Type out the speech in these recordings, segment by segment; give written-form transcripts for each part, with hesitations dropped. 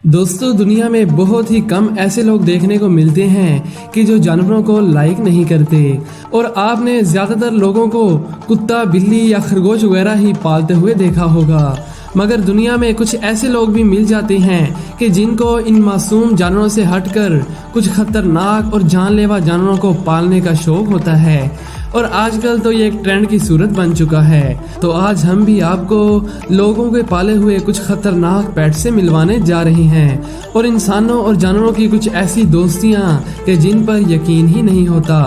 दोस्तों, दुनिया में बहुत ही कम ऐसे लोग देखने को मिलते हैं कि जो जानवरों को लाइक नहीं करते। और आपने ज्यादातर लोगों को कुत्ता, बिल्ली या खरगोश वगैरह ही पालते हुए देखा होगा, मगर दुनिया में कुछ ऐसे लोग भी मिल जाते हैं कि जिनको इन मासूम जानवरों से हटकर कुछ खतरनाक और जानलेवा जानवरों को पालने का शौक होता है। और आजकल तो ये एक ट्रेंड की सूरत बन चुका है। तो आज हम भी आपको लोगों के पाले हुए कुछ खतरनाक पेट से मिलवाने जा रहे हैं, और इंसानों और जानवरों की कुछ ऐसी दोस्तियां कि जिन पर यकीन ही नहीं होता।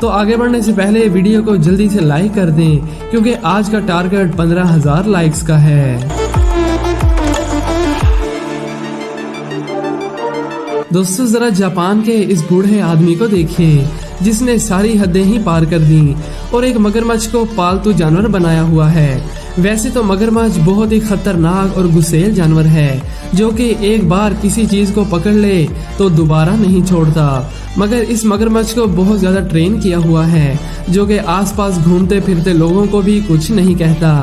तो आगे बढ़ने से पहले वीडियो को जल्दी से लाइक कर दें, क्योंकि आज का टारगेट 15,000 लाइक्स का है। दोस्तों, जरा जापान के इस बूढ़े आदमी को देखिए जिसने सारी हदें ही पार कर दी और एक मगरमच्छ को पालतू जानवर बनाया हुआ है। वैसे तो मगरमच्छ बहुत ही खतरनाक और गुस्सैल जानवर है, जो कि एक बार किसी चीज को पकड़ ले तो दोबारा नहीं छोड़ता। मगर इस मगरमच्छ को बहुत ज्यादा ट्रेन किया हुआ है, जो कि आसपास घूमते फिरते लोगों को भी कुछ नहीं कहता,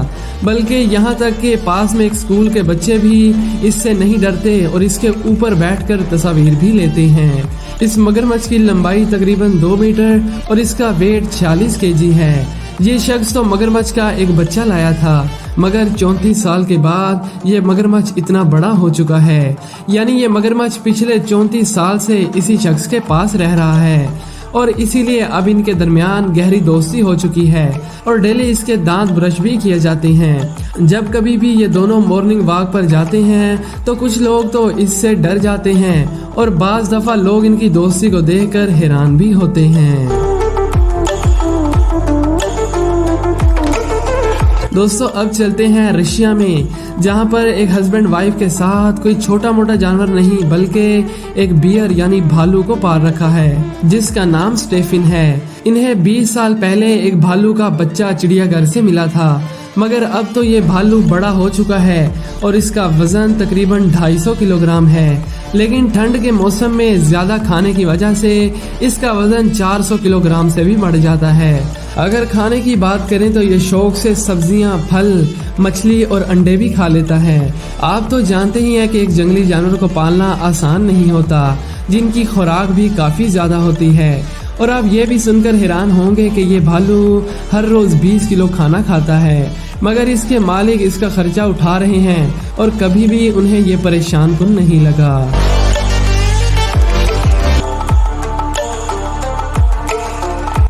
बल्कि यहाँ तक कि पास में एक स्कूल के बच्चे भी इससे नहीं डरते और इसके ऊपर बैठकर तस्वीर भी लेते हैं। इस मगरमच्छ की लंबाई तकरीबन 2 मीटर और इसका वेट 46 केजी है। ये शख्स तो मगरमच्छ का एक बच्चा लाया था, मगर 34 साल के बाद ये मगरमच्छ इतना बड़ा हो चुका है। यानी ये मगरमच्छ पिछले 34 साल से इसी शख्स के पास रह रहा है, और इसीलिए अब इनके दरमियान गहरी दोस्ती हो चुकी है और डेली इसके दांत ब्रश भी किए जाते हैं। जब कभी भी ये दोनों मॉर्निंग वॉक पर जाते हैं तो कुछ लोग तो इससे डर जाते हैं, और बाज दफा लोग इनकी दोस्ती को देखकर हैरान भी होते हैं। दोस्तों, अब चलते हैं रशिया में, जहां पर एक हस्बैंड वाइफ के साथ कोई छोटा मोटा जानवर नहीं बल्कि एक बियर यानी भालू को पाल रखा है, जिसका नाम स्टेफिन है। इन्हें 20 साल पहले एक भालू का बच्चा चिड़ियाघर से मिला था, मगर अब तो ये भालू बड़ा हो चुका है और इसका वजन तकरीबन 250 किलोग्राम है। लेकिन ठंड के मौसम में ज्यादा खाने की वजह से इसका वजन 400 किलोग्राम से भी बढ़ जाता है। अगर खाने की बात करें तो ये शौक से सब्जियां, फल, मछली और अंडे भी खा लेता है। आप तो जानते ही हैं कि एक जंगली जानवर को पालना आसान नहीं होता, जिनकी खुराक भी काफी ज्यादा होती है। और आप ये भी सुनकर हैरान होंगे कि ये भालू हर रोज 20 किलो खाना खाता है, मगर इसके मालिक इसका खर्चा उठा रहे हैं और कभी भी उन्हें ये परेशान कुन नहीं लगा।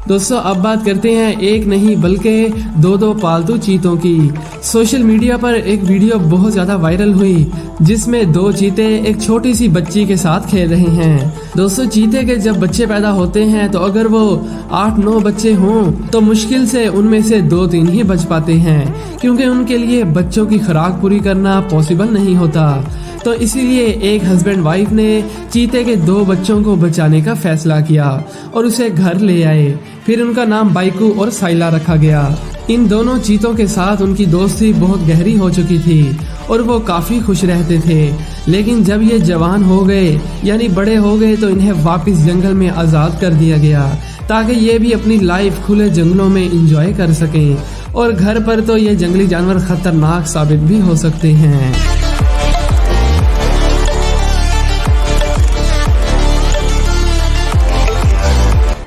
दोस्तों, अब बात करते हैं एक नहीं बल्कि दो पालतू चीतों की। सोशल मीडिया पर एक वीडियो बहुत ज्यादा वायरल हुई, जिसमें 2 चीते एक छोटी सी बच्ची के साथ खेल रहे हैं। दोस्तों, चीते के जब बच्चे पैदा होते हैं तो अगर वो 8-9 बच्चे हों तो मुश्किल से उनमें से 2-3 ही बच पाते हैं, क्योंकि उनके लिए बच्चों की खुराक पूरी करना पॉसिबल नहीं होता। तो इसीलिए एक हस्बैंड वाइफ ने चीते के 2 बच्चों को बचाने का फैसला किया और उसे घर ले आए। फिर उनका नाम बाइकू और साइला रखा गया। इन दोनों चीतों के साथ उनकी दोस्ती बहुत गहरी हो चुकी थी और वो काफी खुश रहते थे। लेकिन जब ये जवान हो गए यानी बड़े हो गए तो इन्हें वापस जंगल में आजाद कर दिया गया, ताकि ये भी अपनी लाइफ खुले जंगलों में एंजॉय कर सकें। और घर पर तो ये जंगली जानवर खतरनाक साबित भी हो सकते हैं।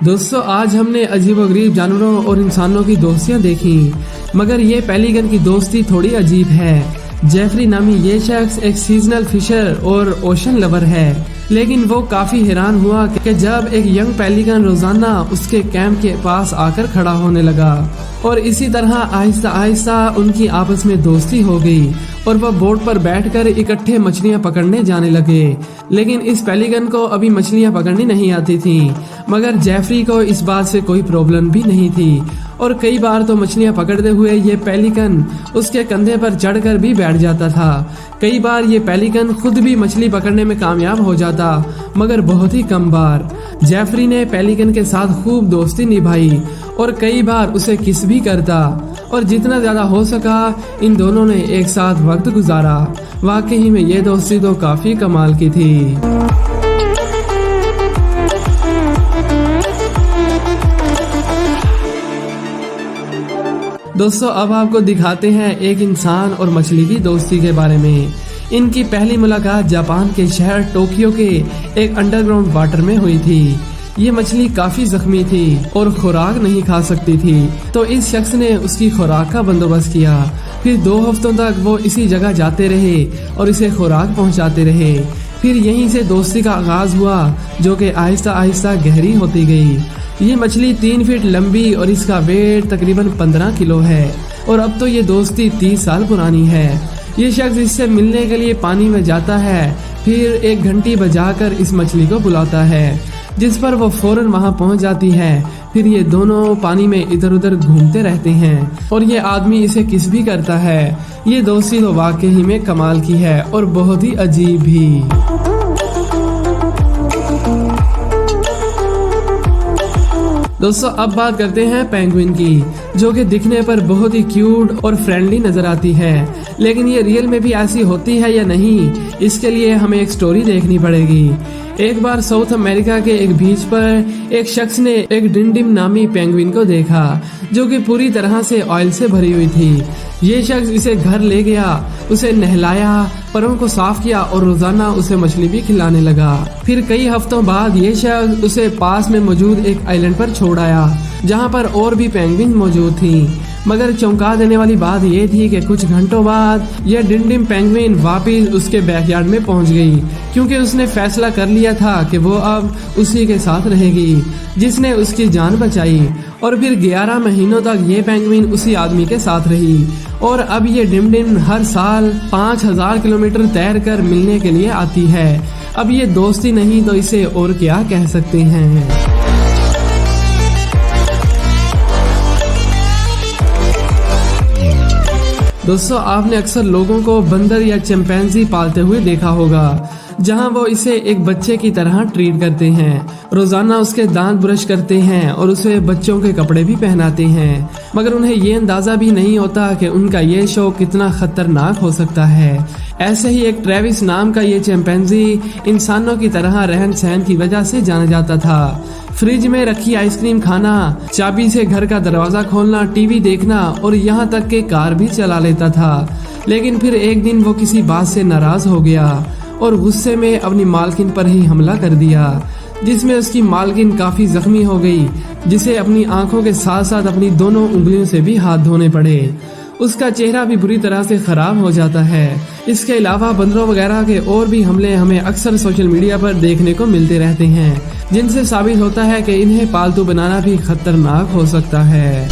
दोस्तों, आज हमने अजीबोगरीब जानवरों और इंसानों की दोस्तियां देखी, मगर ये पेलिकन की दोस्ती थोड़ी अजीब है। जेफरी नामी ये शख्स एक सीजनल फिशर और ओशन लवर है, लेकिन वो काफी हैरान हुआ कि जब एक यंग पेलिकन रोजाना उसके कैंप के पास आकर खड़ा होने लगा, और इसी तरह आहिस्ता आहिस्ता उनकी आपस में दोस्ती हो गई और वह बोट पर बैठकर इकट्ठे मछलियां पकड़ने जाने लगे। लेकिन इस पेलिकन को अभी मछलियां पकड़नी नहीं आती थी, मगर जेफरी को इस बात से कोई प्रॉब्लम भी नहीं थी, और कई बार तो मछलियां पकड़ते हुए ये पेलिकन उसके कंधे पर चढ़कर भी बैठ जाता था। कई बार ये पेलिकन खुद भी मछली पकड़ने में कामयाब हो जाता, मगर बहुत ही कम बार। जेफरी ने पेलिकन के साथ खूब दोस्ती निभाई और कई बार उसे किस भी करता, और जितना ज्यादा हो सका इन दोनों ने एक साथ वक्त गुजारा। वाकई में ये दोस्ती तो काफी कमाल की थी। दोस्तों, अब आपको दिखाते हैं एक इंसान और मछली की दोस्ती के बारे में। इनकी पहली मुलाकात जापान के शहर टोक्यो के एक अंडरग्राउंड वाटर में हुई थी। ये मछली काफी जख्मी थी और खुराक नहीं खा सकती थी, तो इस शख्स ने उसकी खुराक का बंदोबस्त किया। फिर 2 हफ्तों तक वो इसी जगह जाते रहे और इसे खुराक पहुंचाते रहे। फिर यहीं से दोस्ती का आगाज हुआ, जो कि आहिस्ता आहिस्ता गहरी होती गई। ये मछली 3 फीट लंबी और इसका वेट तकरीबन 15 किलो है और अब तो ये दोस्ती 30 साल पुरानी है। ये शख्स इससे मिलने के लिए पानी में जाता है, फिर एक घंटी बजाकर इस मछली को बुलाता है, जिस पर वो फौरन वहां पहुंच जाती है। फिर ये दोनों पानी में इधर उधर घूमते रहते हैं और ये आदमी इसे किस भी करता है। ये दोस्ती तो वाकई ही में कमाल की है और बहुत ही अजीब भी। दोस्तों अब बात करते हैं पेंगुइन की, जो कि दिखने पर बहुत ही क्यूट और फ्रेंडली नजर आती है, लेकिन ये रियल में भी ऐसी होती है या नहीं, इसके लिए हमें एक स्टोरी देखनी पड़ेगी। एक बार साउथ अमेरिका के एक बीच पर एक शख्स ने एक डिंडिम नामी पेंगुइन को देखा, जो कि पूरी तरह से ऑयल से भरी हुई थी। ये शख्स इसे घर ले गया, उसे नहलाया, परों को साफ किया और रोजाना उसे मछली भी खिलाने लगा। फिर कई हफ्तों बाद ये शख्स उसे पास में मौजूद एक आइलैंड पर छोड़ आया, जहाँ पर और भी पेंगुइन मौजूद थी। मगर चौंका देने वाली बात यह थी कि कुछ घंटों बाद यह डिंडिम पेंगुइन वापस उसके बैकयार्ड में पहुंच गई, क्योंकि उसने फैसला कर लिया था कि वो अब उसी के साथ रहेगी, जिसने उसकी जान बचाई। और फिर 11 महीनों तक ये पेंगुइन उसी आदमी के साथ रही और अब ये डिंडिम हर साल 5000 किलोमीटर तैर कर मिलने के लिए आती है। अब ये दोस्ती नहीं तो इसे और क्या कह सकते हैं। दोस्तों आपने अक्सर लोगों को बंदर या चिंपैंजी पालते हुए देखा होगा, जहां वो इसे एक बच्चे की तरह ट्रीट करते हैं, रोजाना उसके दांत ब्रश करते हैं और उसे बच्चों के कपड़े भी पहनाते हैं। मगर उन्हें ये अंदाजा भी नहीं होता कि उनका ये शौक कितना खतरनाक हो सकता है। ऐसे ही एक ट्रेविस नाम का ये चिंपैंजी इंसानों की तरह रहन सहन की वजह से जाना जाता था। फ्रिज में रखी आइसक्रीम खाना, चाबी से घर का दरवाजा खोलना, टीवी देखना और यहाँ तक के कार भी चला लेता था। लेकिन फिर एक दिन वो किसी बात से नाराज हो गया और गुस्से में अपनी मालकिन पर ही हमला कर दिया, जिसमें उसकी मालकिन काफी जख्मी हो गई, जिसे अपनी आंखों के साथ साथ अपनी दोनों उंगलियों से भी हाथ धोने पड़े। उसका चेहरा भी बुरी तरह से खराब हो जाता है। इसके अलावा बंदरों वगैरह के और भी हमले हमें अक्सर सोशल मीडिया पर देखने को मिलते रहते हैं, जिनसे साबित होता है कि इन्हें पालतू बनाना भी खतरनाक हो सकता है।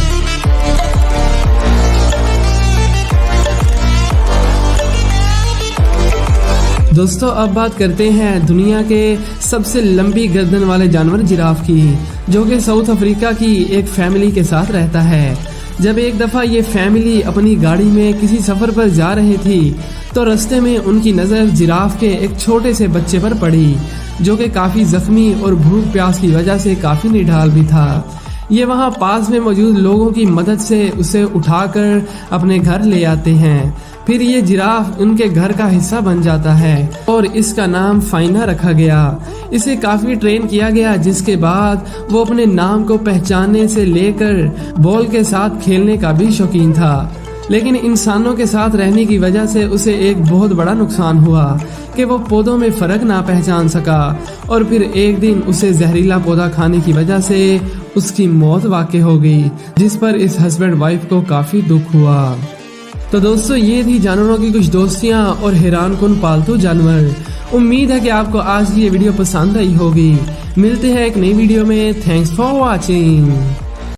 दोस्तों अब बात करते हैं दुनिया के सबसे लंबी गर्दन वाले जानवर जिराफ की, जो कि साउथ अफ्रीका की एक फैमिली के साथ रहता है। जब एक दफा ये फैमिली अपनी गाड़ी में किसी सफर पर जा रही थी, तो रास्ते में उनकी नजर जिराफ के एक छोटे से बच्चे पर पड़ी, जो कि काफी जख्मी और भूख प्यास की वजह से काफी निढाल भी था। ये वहाँ पास में मौजूद लोगों की मदद से उसे उठाकर अपने घर ले आते हैं। फिर ये जिराफ उनके घर का हिस्सा बन जाता है और इसका नाम फाइना रखा गया। इसे काफी ट्रेन किया गया, जिसके बाद वो अपने नाम को पहचानने से लेकर बॉल के साथ खेलने का भी शौकीन था। लेकिन इंसानों के साथ रहने की वजह से उसे एक बहुत बड़ा नुकसान हुआ कि वो पौधों में फर्क ना पहचान सका और फिर एक दिन उसे जहरीला पौधा खाने की वजह से उसकी मौत वाक़ई हो गई, जिस पर इस हस्बैंड वाइफ को काफी दुख हुआ। तो दोस्तों ये थी जानवरों की कुछ दोस्तियां और हैरानकुन पालतू जानवर। उम्मीद है कि आपको आज की ये वीडियो पसंद आई होगी। मिलते हैं एक नई वीडियो में। Thanks for watching.